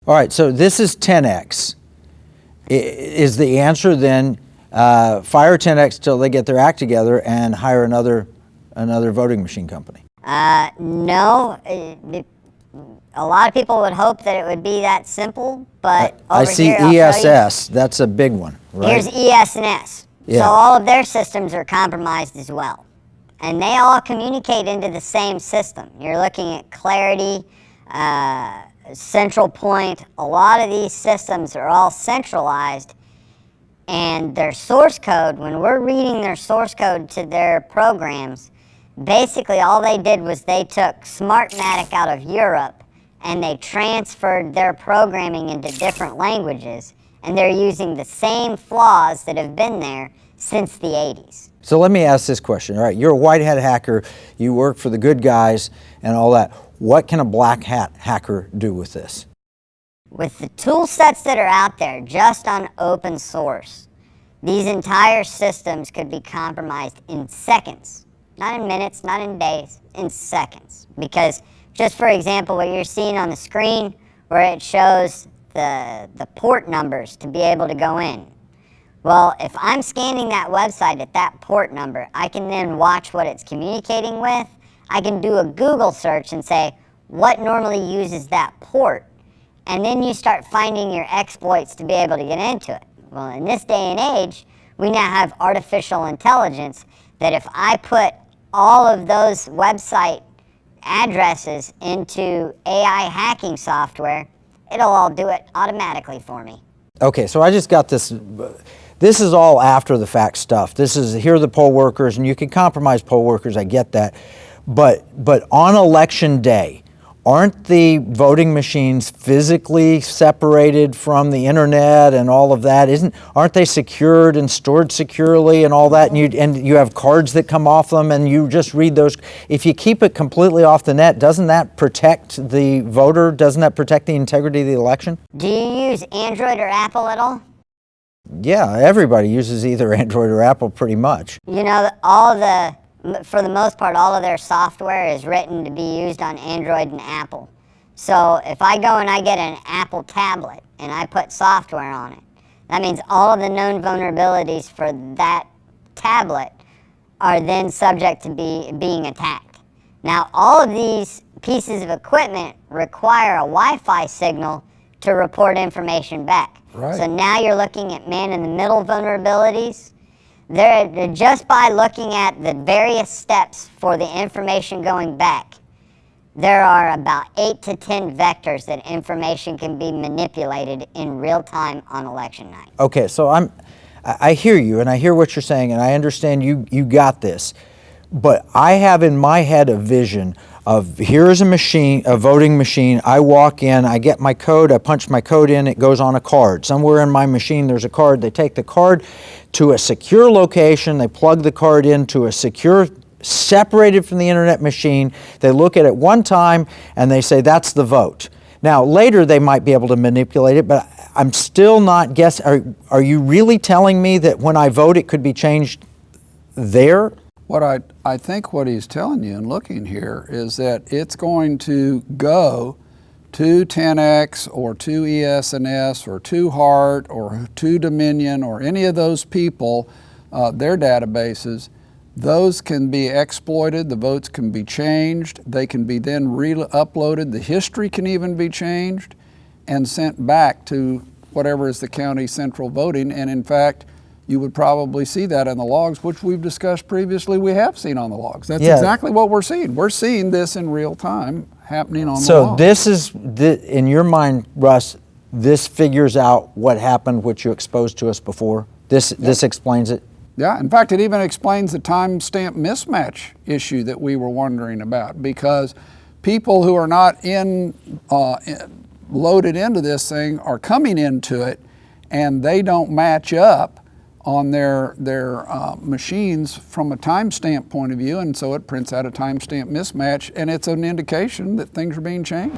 All right, so this is 10X. Is the answer then fire 10X till they get their act together and hire another voting machine company? No. A lot of people would hope that it would be that simple, but I see ESS. That's a big one, right? Here's ES&S. Yeah. So all of their systems are compromised as well. And they all communicate into the same system. You're looking at Clarity, Central Point. A lot of these systems are all centralized, and their source code, when we're reading their source code to their programs, basically all they did was they took Smartmatic out of Europe and they transferred their programming into different languages, and they're using the same flaws that have been there since the 80s. So let me ask this question. All right, you're a white hat hacker, you work for the good guys and all that. What can a black hat hacker do with this? With the tool sets that are out there, just on open source, these entire systems could be compromised in seconds. Not in minutes, not in days, in seconds. Because, just for example, what you're seeing on the screen, where it shows the port numbers to be able to go in. Well, if I'm scanning that website at that port number, I can then watch what it's communicating with. I can do a Google search and say, what normally uses that port? And then you start finding your exploits to be able to get into it. Well, in this day and age, we now have artificial intelligence that if I put all of those website addresses into AI hacking software, it'll all do it automatically for me. Okay, so I just got this. This is all after the fact stuff. This is, here are the poll workers, and you can compromise poll workers, I get that. But on election day, aren't the voting machines physically separated from the internet and all of that? Aren't they secured and stored securely and all that? And you have cards that come off them, and you just read those. If you keep it completely off the net, doesn't that protect the voter? Doesn't that protect the integrity of the election? Do you use Android or Apple at all? Yeah, everybody uses either Android or Apple pretty much. You know, for the most part, all of their software is written to be used on Android and Apple. So if I go and I get an Apple tablet and I put software on it, that means all of the known vulnerabilities for that tablet are then subject to being attacked. Now, all of these pieces of equipment require a Wi-Fi signal to report information back. Right. So now you're looking at man-in-the-middle vulnerabilities. They're just by looking at the various steps for the information going back, there are about 8 to 10 vectors that information can be manipulated in real time on election night. Okay, so I hear you, and I hear what you're saying, and I understand you got this. But I have in my head a vision of, here's a machine, a voting machine. I walk in, I get my code, I punch my code in, it goes on a card. Somewhere in my machine there's a card. They take the card to a secure location, they plug the card into a secure, separated from the internet machine. They look at it one time and they say, that's the vote. Now later they might be able to manipulate it, but I'm still not guessing. Are you really telling me that when I vote it could be changed there? What I think what he's telling you and looking here is that it's going to go to 10X or to ES&S or to HART or to Dominion or any of those people, their databases. Those can be exploited, the votes can be changed, they can be then re-uploaded, the history can even be changed and sent back to whatever is the county central voting. And in fact, you would probably see that in the logs, which we've discussed previously, we have seen on the logs. That's exactly what we're seeing. We're seeing this in real time happening on the logs. So this is, in your mind, Russ, this figures out what happened, which you exposed to us before? This explains it? Yeah, in fact, it even explains the timestamp mismatch issue that we were wondering about, because people who are not loaded into this thing are coming into it and they don't match up on their machines from a timestamp point of view, and so it prints out a timestamp mismatch, and it's an indication that things are being changed.